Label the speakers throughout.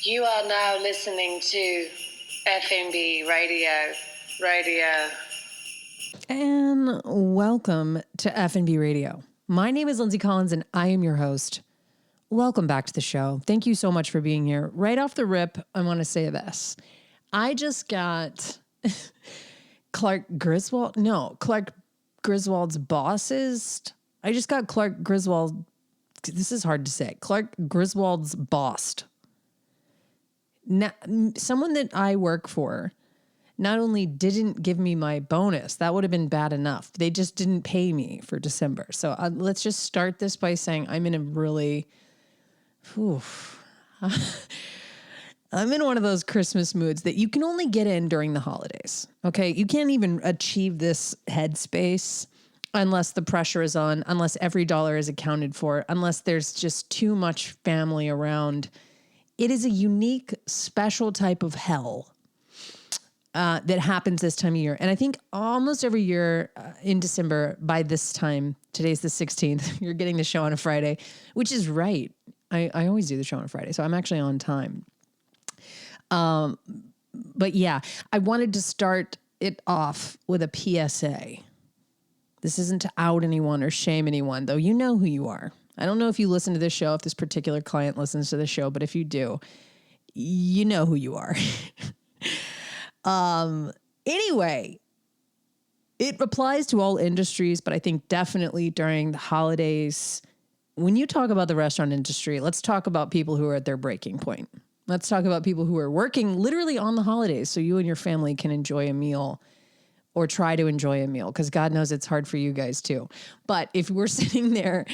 Speaker 1: You are now listening to FNB Radio.
Speaker 2: And welcome to F&B Radio. My name is Lindsay Collins and I am your host. Welcome back to the show. Thank you so much for being here. Right off the rip, I want to say this. I just got Clark Griswold's bosses. I just got Clark Griswold. This is hard to say. Clark Griswold's bossed. Now, someone that I work for not only didn't give me my bonus, that would have been bad enough. They just didn't pay me for December. So let's just start this by saying I'm in a really, I'm in one of those Christmas moods that you can only get in during the holidays. Okay. You can't even achieve this headspace unless the pressure is on, unless every dollar is accounted for, unless there's just too much family around. It is a unique, special type of hell that happens this time of year. And I think almost every year in December, by this time, today's the 16th, you're getting the show on a Friday, which is right. I always do the show on a Friday, so I'm actually on time. But yeah, I wanted to start it off with a PSA. This isn't to out anyone or shame anyone, though you know who you are. I don't know if you listen to this show, if this particular client listens to the show, but if you do, you know who you are. Anyway, it applies to all industries, but I think definitely during the holidays, when you talk about the restaurant industry, let's talk about people who are at their breaking point. Let's talk about people who are working literally on the holidays so you and your family can enjoy a meal or try to enjoy a meal, because God knows it's hard for you guys too. But if we're sitting there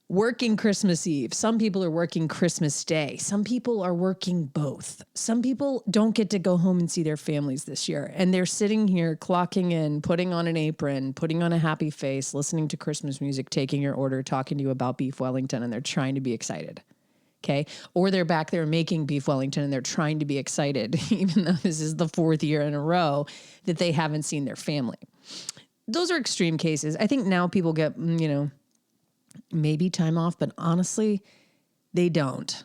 Speaker 2: working Christmas Eve, some people are working Christmas Day, some people are working both. Some people don't get to go home and see their families this year, and they're sitting here clocking in, putting on an apron, putting on a happy face, listening to Christmas music, taking your order, talking to you about beef Wellington, and they're trying to be excited. Okay. Or they're back there making beef Wellington and they're trying to be excited, even though this is the fourth year in a row that they haven't seen their family. Those are extreme cases. I think now people get, maybe time off, but honestly, they don't.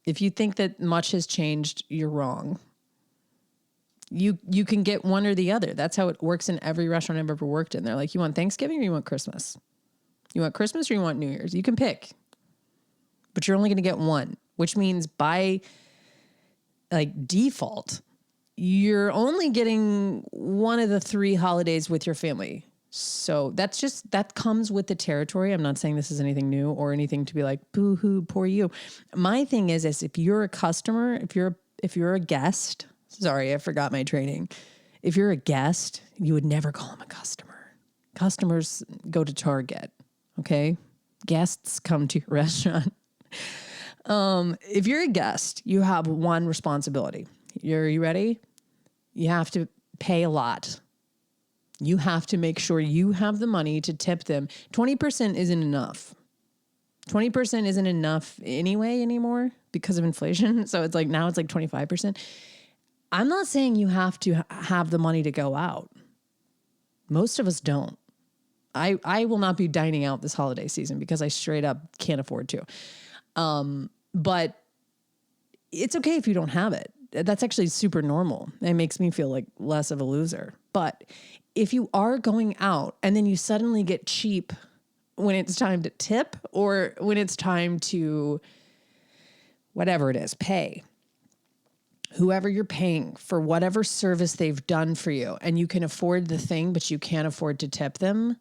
Speaker 2: If you think that much has changed, you're wrong. You can get one or the other. That's how it works in every restaurant I've ever worked in. They're like, you want Thanksgiving or you want Christmas? You want Christmas or you want New Year's? You can pick. But you're only going to get one, which means by default, you're only getting one of the three holidays with your family. So that comes with the territory. I'm not saying this is anything new or anything to be like, boo hoo, poor you. My thing is if you're a customer, if you're a guest, sorry, I forgot my training. If you're a guest, you would never call them a customer. Customers go to Target. Okay. Guests come to your restaurant. If you're a guest, you have one responsibility. Are you ready? You have to pay a lot. You have to make sure you have the money to tip them. 20% isn't enough. 20% isn't enough anyway anymore because of inflation. So it's now it's 25%. I'm not saying you have to have the money to go out. Most of us don't. I will not be dining out this holiday season because I straight up can't afford to. But it's okay if you don't have it. That's actually super normal. It makes me feel like less of a loser. But if you are going out and then you suddenly get cheap when it's time to tip or when it's time to whatever it is, pay whoever you're paying for whatever service they've done for you, and you can afford the thing, but you can't afford to tip them,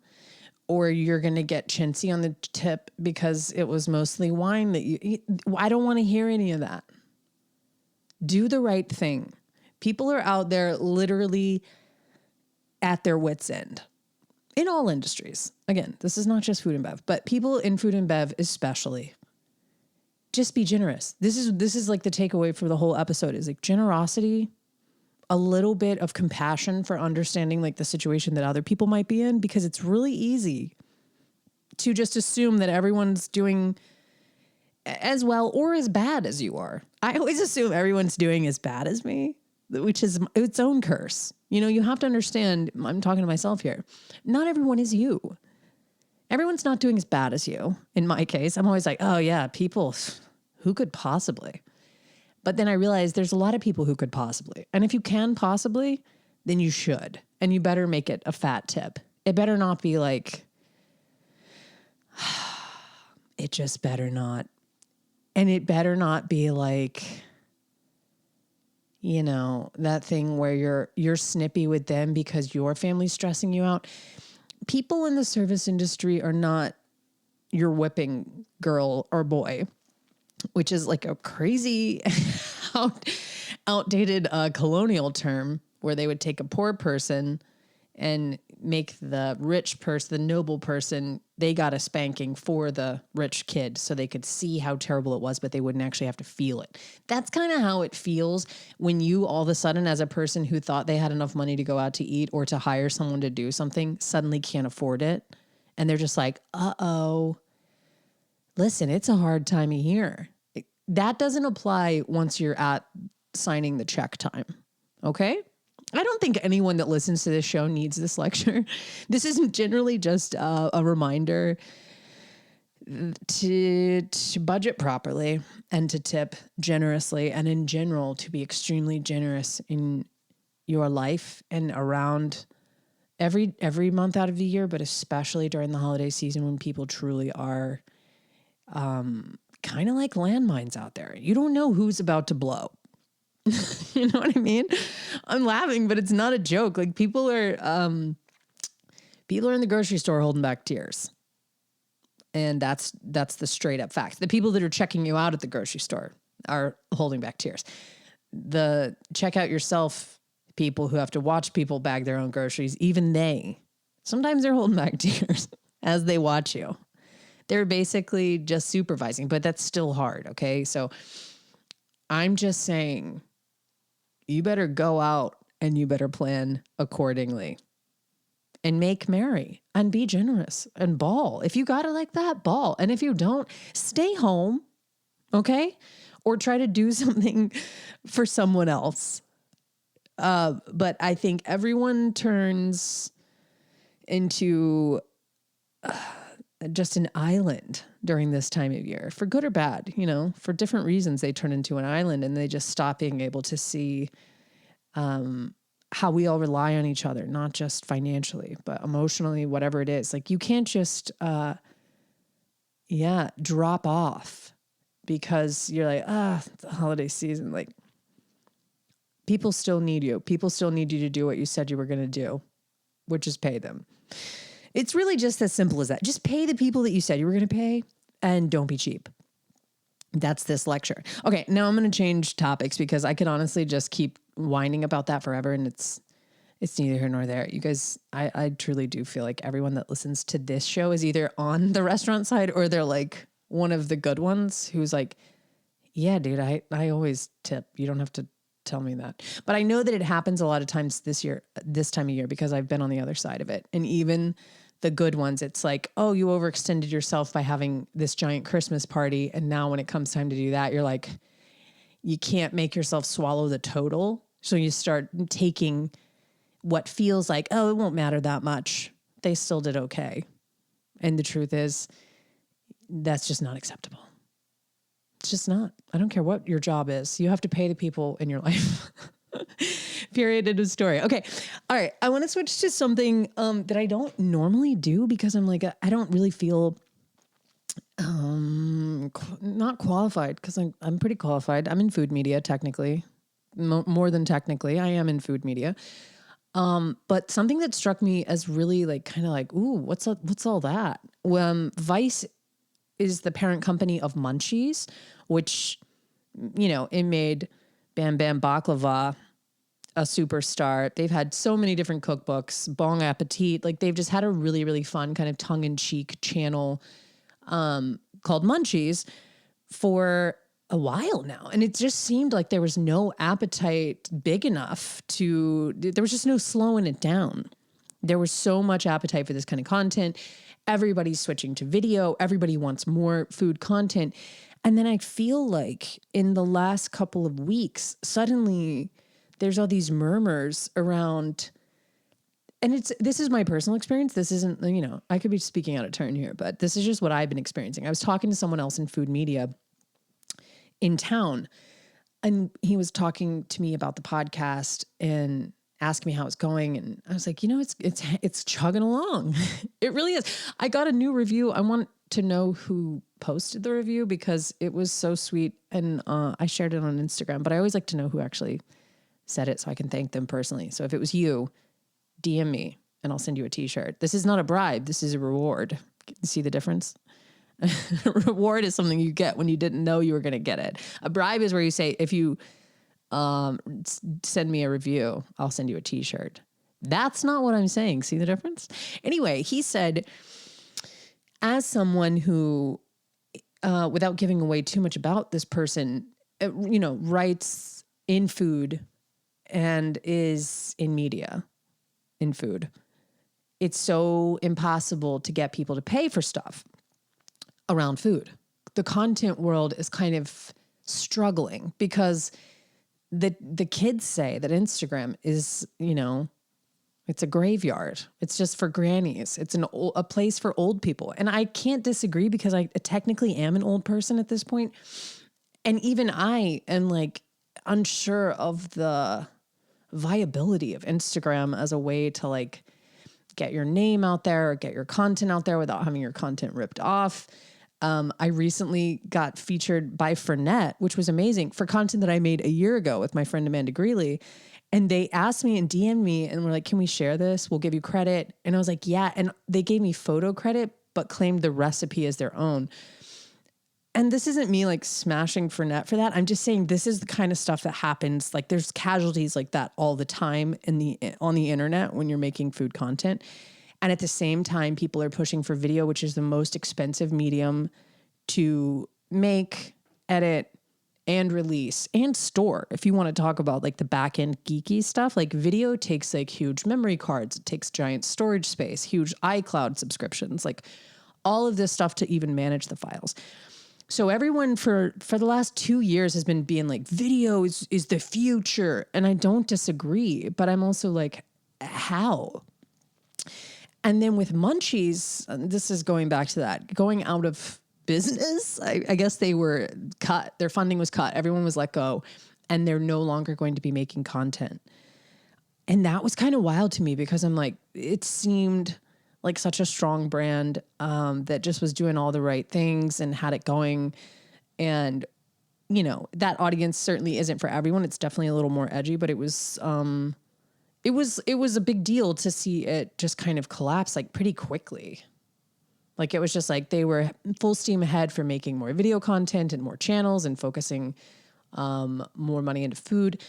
Speaker 2: or you're going to get chintzy on the tip because it was mostly wine I don't want to hear any of that. Do the right thing. People are out there literally at their wits' end in all industries. Again, this is not just food and bev, but people in food and bev especially. Just be generous. This is the takeaway for the whole episode is generosity, a little bit of compassion for understanding the situation that other people might be in, because it's really easy to just assume that everyone's doing as well or as bad as you are. I always assume everyone's doing as bad as me, which is its own curse. You have to understand, I'm talking to myself here. Not everyone is you. Everyone's not doing as bad as you. In my case, I'm always like, oh yeah, people, who could possibly? But then I realized there's a lot of people who could possibly. And if you can possibly, then you should. And you better make it a fat tip. It better not be like, it just better not. And it better not be like, you know, that thing where you're snippy with them because your family's stressing you out. People in the service industry are not your whipping girl or boy, which is like a crazy outdated colonial term where they would take a poor person and make the rich person, the noble person, they got a spanking for the rich kid so they could see how terrible it was, but they wouldn't actually have to feel it. That's kind of how it feels when you all of a sudden, as a person who thought they had enough money to go out to eat or to hire someone to do something, suddenly can't afford it. And they're just like, uh-oh, listen, it's a hard time of year. That doesn't apply once you're at signing the check time. Okay? I don't think anyone that listens to this show needs this lecture. This isn't generally just a reminder to budget properly and to tip generously, and in general to be extremely generous in your life and around every month out of the year, but especially during the holiday season when people truly are kind of like landmines out there. You don't know who's about to blow. You know what I mean? I'm laughing, but it's not a joke. Like people are in the grocery store holding back tears. And that's the straight up fact. The people that are checking you out at the grocery store are holding back tears. The check out yourself people who have to watch people bag their own groceries, even sometimes they're holding back tears as they watch you. They're basically just supervising, but that's still hard. Okay. So I'm just saying, you better go out and you better plan accordingly and make merry and be generous and ball. If you got it like that, ball. And if you don't, stay home. Okay. Or try to do something for someone else. But I think everyone turns into just an island during this time of year, for good or bad, you know, for different reasons. They turn into an island and they just stop being able to see how we all rely on each other, not just financially, but emotionally, whatever it is. Like you can't just, drop off because you're like, it's the holiday season. Like people still need you. People still need you to do what you said you were going to do, which is pay them. It's really just as simple as that. Just pay the people that you said you were going to pay and don't be cheap. That's this lecture. Okay, now I'm going to change topics because I could honestly just keep whining about that forever, and it's neither here nor there. You guys, I truly do feel like everyone that listens to this show is either on the restaurant side or they're like one of the good ones who's like, yeah, dude, I always tip. You don't have to tell me that. But I know that it happens a lot of times this time of year, because I've been on the other side of it. And even the good ones, it's like, oh, you overextended yourself by having this giant Christmas party. And now when it comes time to do that, you're like, you can't make yourself swallow the total. So you start taking what feels like, oh, it won't matter that much. They still did okay. And the truth is, that's just not acceptable. It's just not. I don't care what your job is. You have to pay the people in your life. Period. End of story. Okay. All right. I want to switch to something that I don't normally do because I'm like, I don't really feel not qualified, because I'm pretty qualified. I'm in food media, technically. More than technically. I am in food media. But something that struck me as really like kind of like, ooh, what's all that? Vice is the parent company of Munchies, which, you know, it made Bam Bam Baklava a superstar. They've had so many different cookbooks, Bon Appetit. Like they've just had a really, really fun kind of tongue-in-cheek channel called Munchies for a while now. And it just seemed like there was no appetite big enough there was just no slowing it down. There was so much appetite for this kind of content. Everybody's switching to video. Everybody wants more food content. And then I feel like in the last couple of weeks, suddenly there's all these murmurs around, and this is my personal experience. This isn't, you know, I could be speaking out of turn here, but this is just what I've been experiencing. I was talking to someone else in food media in town, And he was talking to me about the podcast and asked me how it's going. And I was like, it's chugging along. It really is. I got a new review. I want to know who posted the review because it was so sweet. And I shared it on Instagram, but I always like to know who actually said it so I can thank them personally. So if it was you, DM me and I'll send you a t-shirt. This is not a bribe. This is a reward. See the difference? Reward is something you get when you didn't know you were going to get it. A bribe is where you say, if you send me a review, I'll send you a t-shirt. That's not what I'm saying. See the difference? Anyway, he said, as someone who, without giving away too much about this person, writes in food and is in media in food, it's so impossible to get people to pay for stuff around food. The content world is kind of struggling because the kids say that Instagram is, it's a graveyard. It's just for grannies. It's a place for old people. And I can't disagree because I technically am an old person at this point. And even I am like unsure of the viability of Instagram as a way to like get your name out there or get your content out there without having your content ripped off. I recently got featured by Fernet, which was amazing, for content that I made a year ago with my friend Amanda Greeley. And they asked me and DM'd me and were like, can we share this? We'll give you credit. And I was like, yeah. And they gave me photo credit, but claimed the recipe as their own. And this isn't me like smashing Fernet for that. I'm just saying this is the kind of stuff that happens. Like there's casualties like that all the time on the internet when you're making food content. And at the same time, people are pushing for video, which is the most expensive medium to make, edit, and release and store. If you want to talk about like the back end geeky stuff, like video takes like huge memory cards, it takes giant storage space, huge iCloud subscriptions, like all of this stuff to even manage the files. So everyone for the last 2 years has been being like, video is the future. And I don't disagree, but I'm also like, how? And then with Munchies, this is going back to that, going out of business. I guess they were cut. Their funding was cut. Everyone was let go. And they're no longer going to be making content. And that was kind of wild to me because I'm like, it seemed like such a strong brand that just was doing all the right things and had it going. And, that audience certainly isn't for everyone. It's definitely a little more edgy, but it was a big deal to see it just kind of collapse like pretty quickly. Like it was just like they were full steam ahead for making more video content and more channels and focusing more money into food.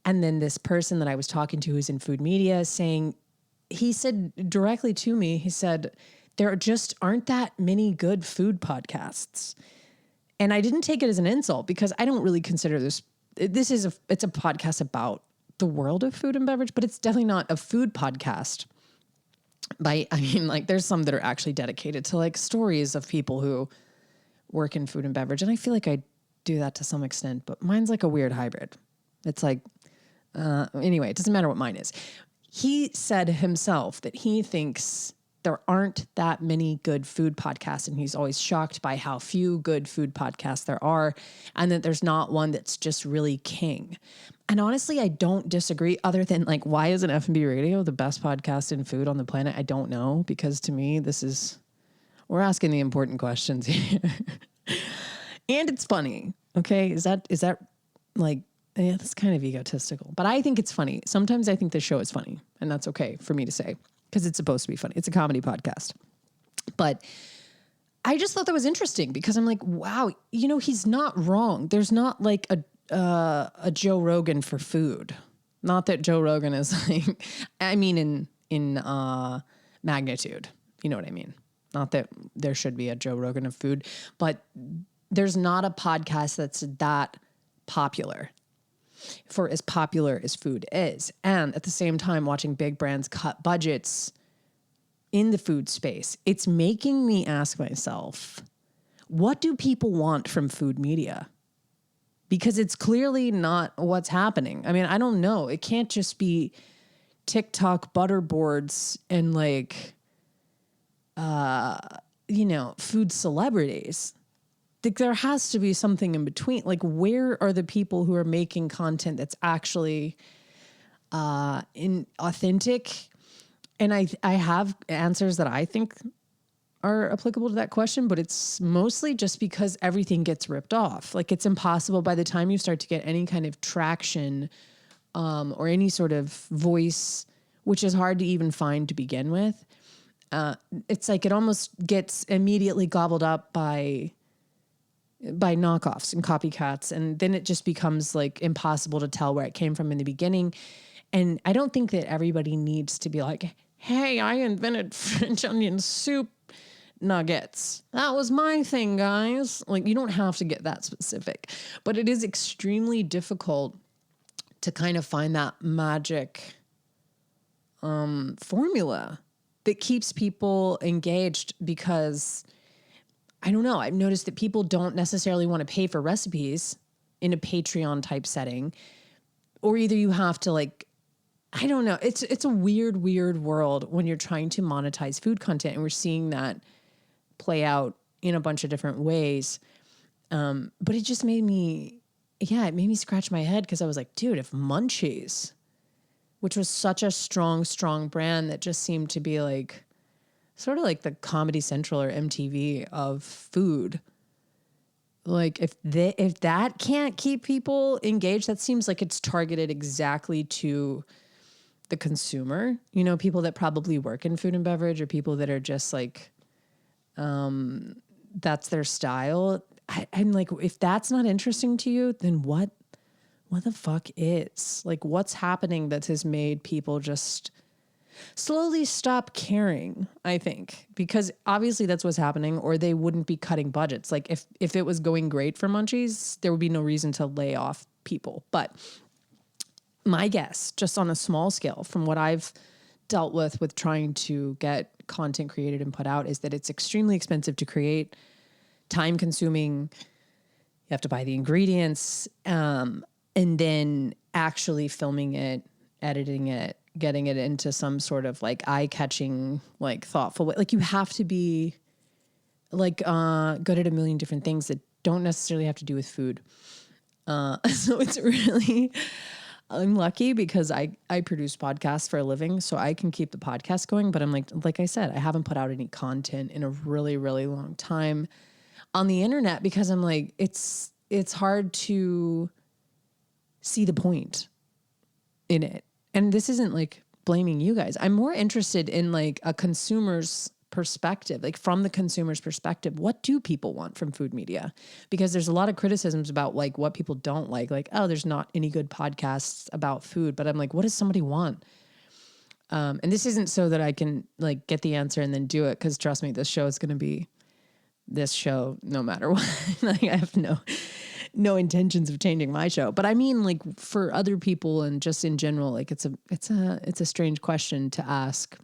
Speaker 2: And then this person that I was talking to who's in food media he said directly to me, he said, there just aren't that many good food podcasts. And I didn't take it as an insult because I don't really consider it's a podcast about the world of food and beverage, but it's definitely not a food podcast. There's some that are actually dedicated to like stories of people who work in food and beverage. And I feel like I do that to some extent, but mine's like a weird hybrid. It's like, anyway, it doesn't matter what mine is. He said himself that he thinks there aren't that many good food podcasts, and he's always shocked by how few good food podcasts there are, and that there's not one that's just really king. And honestly, I don't disagree, other than like, why isn't F&B Radio the best podcast in food on the planet? I don't know, because to me, we're asking the important questions here. And it's funny. Okay. Is that like, yeah, that's kind of egotistical, but I think it's funny. Sometimes I think the show is funny, and that's okay for me to say because it's supposed to be funny. It's a comedy podcast, but I just thought that was interesting because I'm like, wow, he's not wrong. There's not like a Joe Rogan for food. Not that Joe Rogan is like, I mean, in magnitude, you know what I mean? Not that there should be a Joe Rogan of food, but there's not a podcast that's that popular for as popular as food is. And at the same time, watching big brands cut budgets in the food space, it's making me ask myself, what do people want from food media? Because it's clearly not what's happening. I mean, I don't know. It can't just be TikTok butterboards and like, food celebrities. like there has to be something in between. Like, where are the people who are making content that's actually authentic? And I have answers that I think are applicable to that question, but it's mostly just because everything gets ripped off. Like, it's impossible by the time you start to get any kind of traction or any sort of voice, which is hard to even find to begin with. It's like it almost gets immediately gobbled up by knockoffs and copycats, and then it just becomes like impossible to tell where it came from in the beginning. And I don't think that everybody needs to be like, hey, I invented French onion soup nuggets. That was my thing, guys. Like, you don't have to get that specific, but it is extremely difficult to kind of find that magic formula that keeps people engaged, because I don't know, I've noticed that people don't necessarily want to pay for recipes in a Patreon type setting, or either you have to like, I don't know. It's a weird world when you're trying to monetize food content, and we're seeing that play out in a bunch of different ways. But it just made me, it made me scratch my head, because I was like, dude, if Munchies, which was such a strong brand that just seemed to be like sort of like the Comedy Central or MTV of food, like if that can't keep people engaged, that seems like it's targeted exactly to the consumer, you know, people that probably work in food and beverage, or people that are just like, that's their style. I'm like, if that's not interesting to you, then what the fuck is? Like, what's happening that has made people just slowly stop caring, I think, because obviously that's what's happening, or they wouldn't be cutting budgets. Like, if it was going great for Munchies, there would be no reason to lay off people. But my guess, just on a small scale, from what I've dealt with trying to get content created and put out, is that it's extremely expensive to create, time consuming. You have to buy the ingredients, and then actually filming it, editing it, getting it into some sort of like eye-catching, like thoughtful way. Like, you have to be like good at a million different things that don't necessarily have to do with food. So it's really, I'm lucky because I produce podcasts for a living, so I can keep the podcast going. But I'm like I said, I haven't put out any content in a really long time on the internet, because I'm like, it's hard to see the point in it. And this isn't like blaming you guys. I'm more interested in like a consumer's perspective, like from the consumer's perspective. What do people want from food media? Because there's a lot of criticisms about like what people don't like, oh, there's not any good podcasts about food. But I'm like, what does somebody want? And this isn't so that I can like get the answer and then do it. Cause trust me, this show is going to be this show no matter what. Like, I have no intentions of changing my show, but I mean, like, for other people and just in general, like it's a strange question to ask.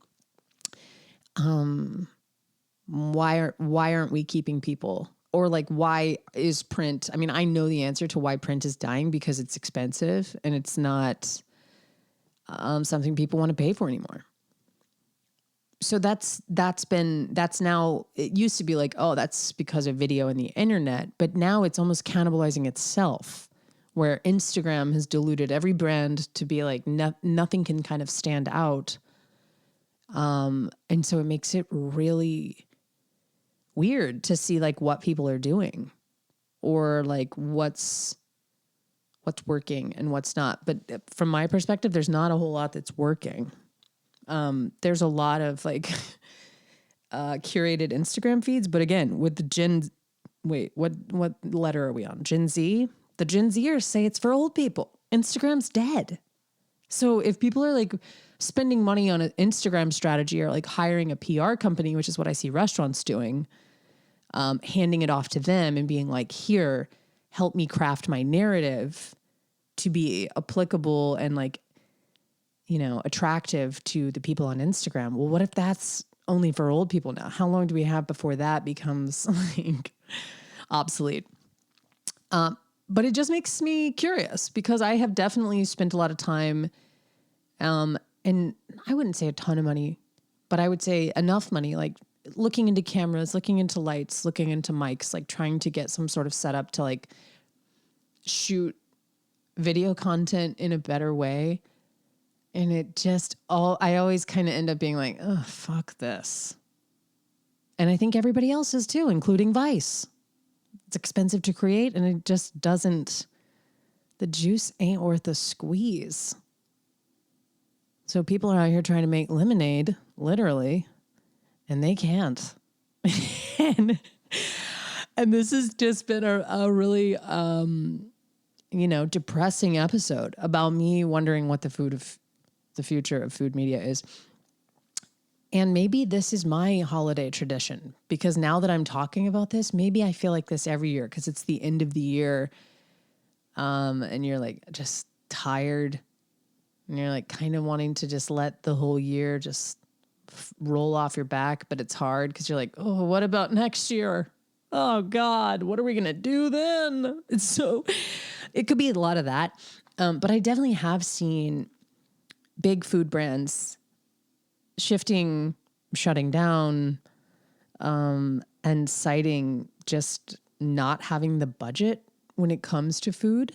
Speaker 2: Why aren't we keeping people, or like, why is print? I mean, I know the answer to why print is dying, because it's expensive and it's not something people want to pay for anymore. So that's now, it used to be like, oh, that's because of video and the internet, but now it's almost cannibalizing itself, where Instagram has diluted every brand to be like, nothing can kind of stand out. And so it makes it really weird to see like what people are doing, or like what's working and what's not. But from my perspective, there's not a whole lot that's working. There's a lot of like curated Instagram feeds, but again, with the what letter are we on? Gen Z? The Gen Zers say it's for old people. Instagram's dead. So if people are like spending money on an Instagram strategy, or like hiring a PR company, which is what I see restaurants doing, handing it off to them and being like, here, help me craft my narrative to be applicable and like, you know, attractive to the people on Instagram. Well, what if that's only for old people now? How long do we have before that becomes like obsolete? But it just makes me curious, because I have definitely spent a lot of time, and I wouldn't say a ton of money, but I would say enough money, like looking into cameras, looking into lights, looking into mics, like trying to get some sort of setup to like shoot video content in a better way. And I always kind of end up being like, oh, fuck this. And I think everybody else is too, including Vice. It's expensive to create and it just doesn't, the juice ain't worth the squeeze. So people are out here trying to make lemonade, literally, and they can't. and this has just been a really, depressing episode about me wondering what the future of food media is. And maybe this is my holiday tradition, because now that I'm talking about this, maybe I feel like this every year because it's the end of the year. And you're like just tired and you're like kind of wanting to just let the whole year just roll off your back. But it's hard because you're like, oh, what about next year? Oh God, what are we going to do then? It could be a lot of that. But I definitely have seen big food brands shutting down, and citing just not having the budget when it comes to food.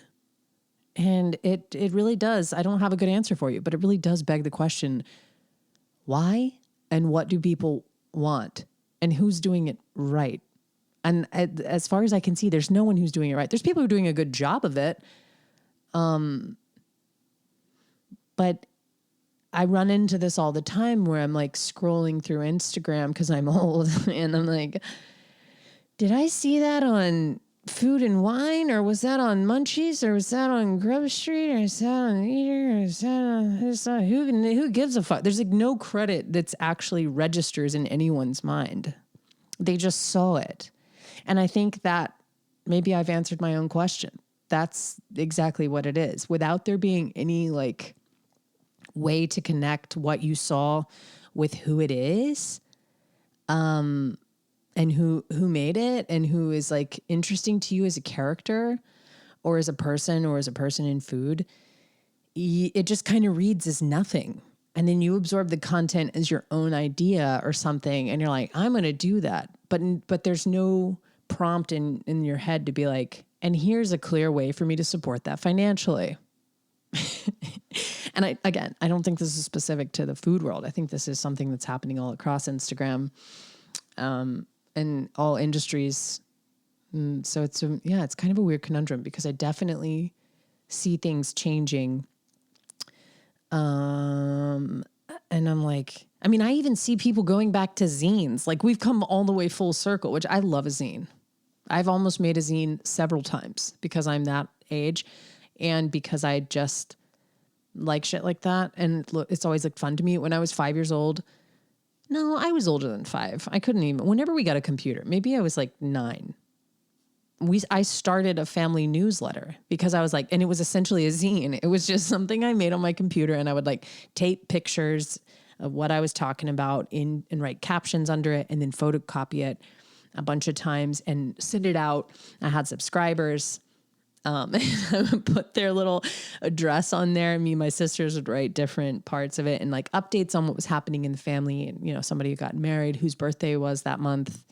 Speaker 2: And it really does. I don't have a good answer for you, but it really does beg the question, why and what do people want and who's doing it right? And as far as I can see, there's no one who's doing it right. There's people who are doing a good job of it. But I run into this all the time where I'm like scrolling through Instagram because I'm old and I'm like, did I see that on Food and Wine, or was that on Munchies, or was that on Grub Street, or is that on Eater, or is that on who gives a fuck? There's like no credit that's actually registers in anyone's mind. They just saw it. And I think that maybe I've answered my own question. That's exactly what it is. Without there being any like way to connect what you saw with who it is, and who made it and who is like interesting to you as a character or as a person in food, it just kind of reads as nothing. And then you absorb the content as your own idea or something. And you're like, I'm going to do that. But there's no prompt in your head to be like, and here's a clear way for me to support that financially. And I don't think this is specific to the food world. I think this is something that's happening all across Instagram, and all industries. So it's kind of a weird conundrum because I definitely see things changing. And I'm like, I mean, I even see people going back to zines. Like we've come all the way full circle, which I love a zine. I've almost made a zine several times because I'm that age and because I just like shit like that. And it's always like fun to me. When I was 5 years old, no, I was older than 5. I couldn't even, whenever we got a computer, maybe I was like 9. I started a family newsletter because I was like, and it was essentially a zine. It was just something I made on my computer and I would like tape pictures of what I was talking about and write captions under it and then photocopy it a bunch of times and send it out. I had subscribers. Put their little address on there. Me and my sisters would write different parts of it and like updates on what was happening in the family. And, somebody who got married, whose birthday was that month.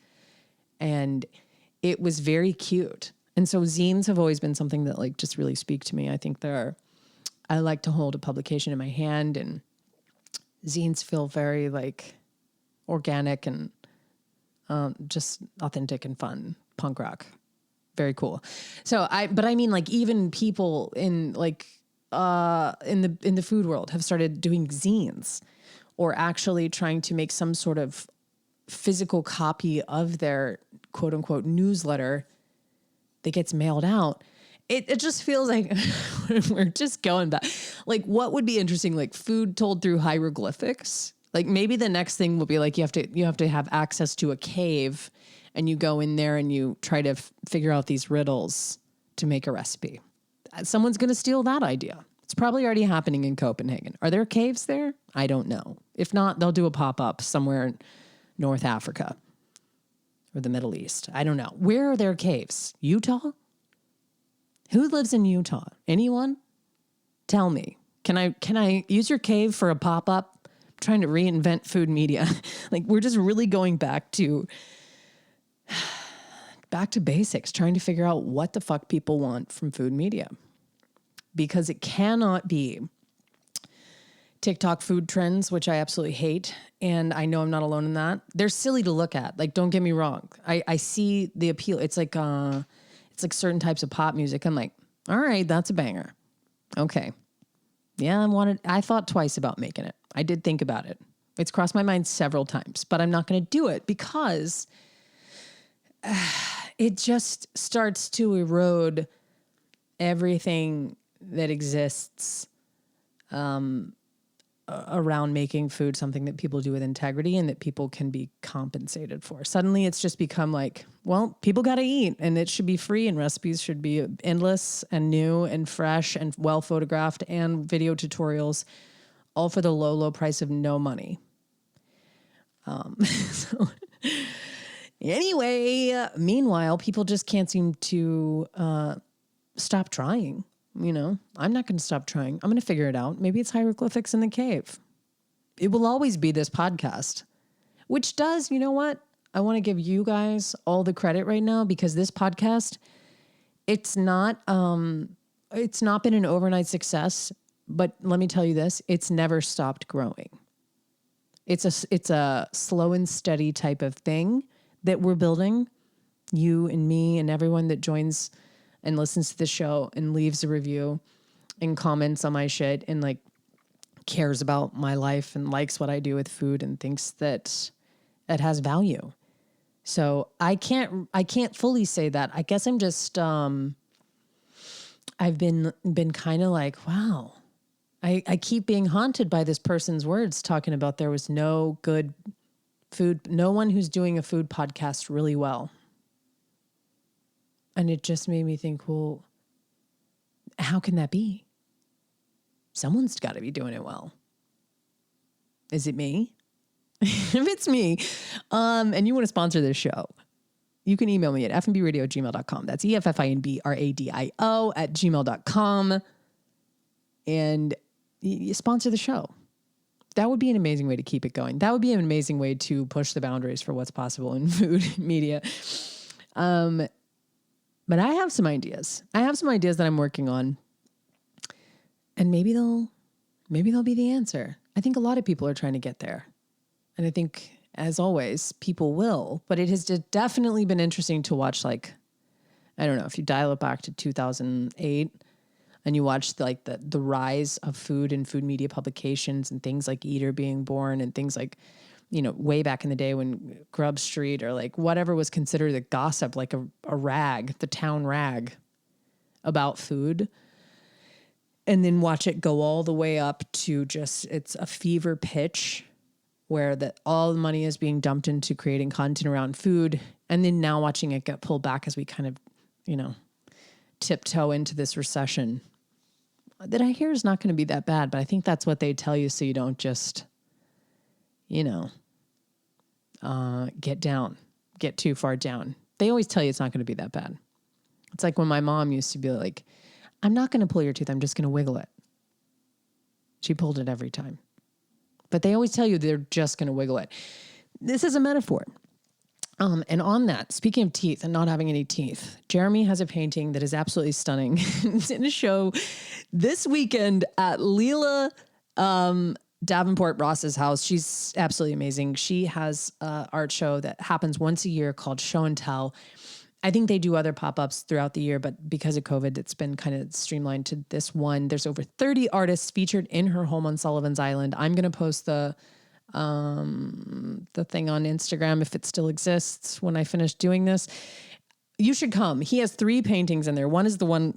Speaker 2: And it was very cute. And so zines have always been something that like just really speak to me. I think I like to hold a publication in my hand, and zines feel very like organic and just authentic and fun, punk rock. Very cool. So I mean like even people in like in the food world have started doing zines or actually trying to make some sort of physical copy of their quote unquote newsletter that gets mailed out. It just feels like we're just going back. Like what would be interesting, like food told through hieroglyphics. Like maybe the next thing will be like you have to have access to a cave and you go in there and you try to figure out these riddles to make a recipe. Someone's going to steal that idea. It's probably already happening in Copenhagen. Are there caves there? I don't know. If not, they'll do a pop-up somewhere in North Africa or the Middle East. I don't know. Where are there caves? Utah? Who lives in Utah? Anyone? Tell me. Can I use your cave for a pop-up? trying to reinvent food media. Like we're just really going back to basics, trying to figure out what the fuck people want from food media. Because it cannot be TikTok food trends, which I absolutely hate. And I know I'm not alone in that. They're silly to look at. Like, don't get me wrong. I see the appeal. It's like certain types of pop music. I'm like, all right, that's a banger. Okay. Yeah, I thought twice about making it. I did think about it. It's crossed my mind several times, but I'm not going to do it because it just starts to erode everything that exists around making food something that people do with integrity and that people can be compensated for. Suddenly it's just become like, well, people got to eat and it should be free and recipes should be endless and new and fresh and well photographed and video tutorials, all for the low, low price of no money. So anyway, meanwhile, people just can't seem to stop trying. You know, I'm not going to stop trying. I'm going to figure it out. Maybe it's hieroglyphics in the cave. It will always be this podcast, which does, you know what? I want to give you guys all the credit right now because this podcast, it's not been an overnight success, but let me tell you this, it's never stopped growing. It's a slow and steady type of thing that we're building, you and me and everyone that joins and listens to the show and leaves a review and comments on my shit and like cares about my life and likes what I do with food and thinks that it has value. So I can't fully say that. I guess I'm just, I've been kind of like, wow, I keep being haunted by this person's words talking about there was no good food, no one who's doing a food podcast really well. And it just made me think, well, how can that be? Someone's got to be doing it well. Is it me? If it's me, and you want to sponsor this show, you can email me at fnbradio@gmail.com. That's EFFINBRADIO@gmail.com. And you sponsor the show. That would be an amazing way to keep it going. That would be an amazing way to push the boundaries for what's possible in food media. But I have some ideas. I have some ideas that I'm working on. And maybe they'll be the answer. I think a lot of people are trying to get there. And I think, as always, people will. But it has definitely been interesting to watch, like, I don't know, if you dial it back to 2008 and you watch the rise of food and food media publications and things like Eater being born and things like, you know, way back in the day when Grub Street or like whatever was considered a gossip, like a rag, the town rag about food. And then watch it go all the way up to just, it's a fever pitch where all the money is being dumped into creating content around food. And then now watching it get pulled back as we kind of, you know, tiptoe into this recession that I hear is not going to be that bad. But I think that's what they tell you so you don't just, you know, get too far down. They always tell you it's not going to be that bad. It's like when my mom used to be like, I'm not going to pull your tooth. I'm just going to wiggle it. She pulled it every time. But they always tell you they're just going to wiggle it. This is a metaphor. And on that, speaking of teeth and not having any teeth, Jeremy has a painting that is absolutely stunning. It's in a show this weekend at Leela Davenport Ross's house. She's absolutely amazing. She has an art show that happens once a year called Show and Tell. I think they do other pop-ups throughout the year, but because of COVID, it's been kind of streamlined to this one. There's over 30 artists featured in her home on Sullivan's Island. I'm going to post the thing on Instagram if it still exists when I finish doing this. You should come. He has 3 paintings in there. One is the one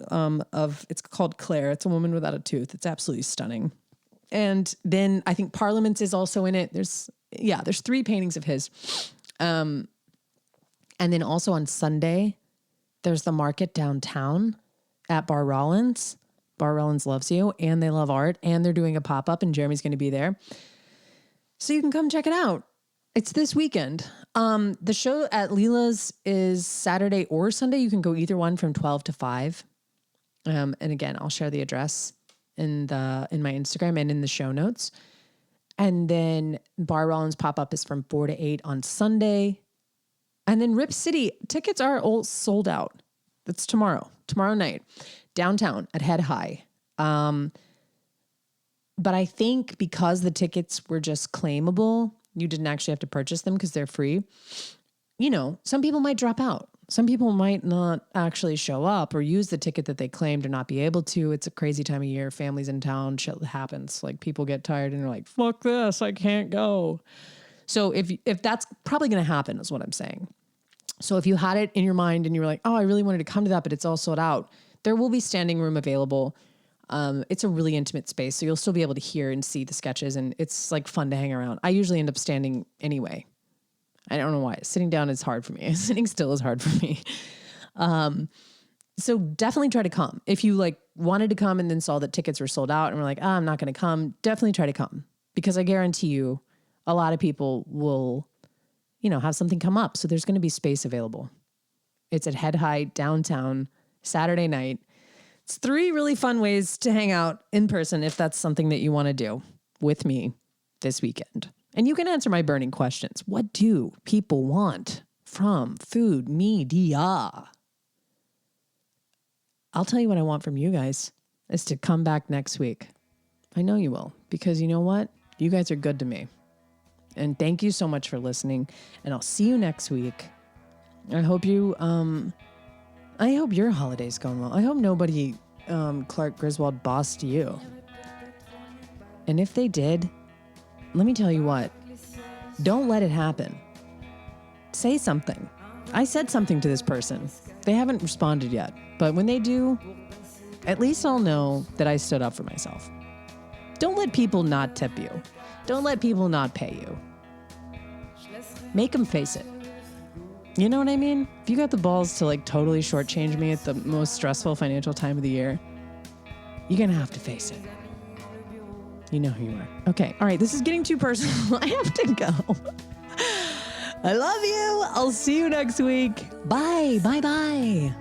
Speaker 2: it's called Claire. It's a woman without a tooth. It's absolutely stunning. And then I think Parliaments is also in it. There's 3 paintings of his. And then also on Sunday, there's the market downtown at Bar Rollins. Bar Rollins loves you, and they love art, and they're doing a pop-up, and Jeremy's going to be there. So you can come check it out. It's this weekend. The show at Leela's is Saturday or Sunday. You can go either one from 12 to 5. And again, I'll share the address in my Instagram and in the show notes. And then Bar Rollins pop-up is from 4 to 8 on Sunday. And then Rip City, tickets are all sold out. That's tomorrow night, downtown at Head High. But I think because the tickets were just claimable, you didn't actually have to purchase them because they're free. You know, some people might drop out. Some people might not actually show up or use the ticket that they claimed or not be able to. It's a crazy time of year. Families in town, shit happens. Like people get tired and they're like, fuck this, I can't go. So if that's probably going to happen is what I'm saying. So if you had it in your mind and you were like, oh, I really wanted to come to that, but it's all sold out, there will be standing room available. It's a really intimate space, so you'll still be able to hear and see the sketches, and it's like fun to hang around. I usually end up standing anyway. I don't know why. Sitting down is hard for me. Sitting still is hard for me. So definitely try to come. If you like wanted to come and then saw that tickets were sold out and were like, I'm not going to come, definitely try to come, because I guarantee you a lot of people will, you know, have something come up. So there's going to be space available. It's at Head High downtown Saturday night. It's 3 really fun ways to hang out in person if that's something that you want to do with me this weekend. And you can answer my burning questions. What do people want from food media? I'll tell you what I want from you guys is to come back next week. I know you will, because you know what? You guys are good to me. And thank you so much for listening. And I'll see you next week. I hope your holiday's going well. I hope nobody, Clark Griswold, bossed you. And if they did, let me tell you what, don't let it happen. Say something. I said something to this person. They haven't responded yet, but when they do, at least I'll know that I stood up for myself. Don't let people not tip you. Don't let people not pay you. Make them face it. You know what I mean? If you got the balls to like totally shortchange me at the most stressful financial time of the year, you're going to have to face it. You know who you are. Okay. All right. This is getting too personal. I have to go. I love you. I'll see you next week. Bye. Bye. Bye.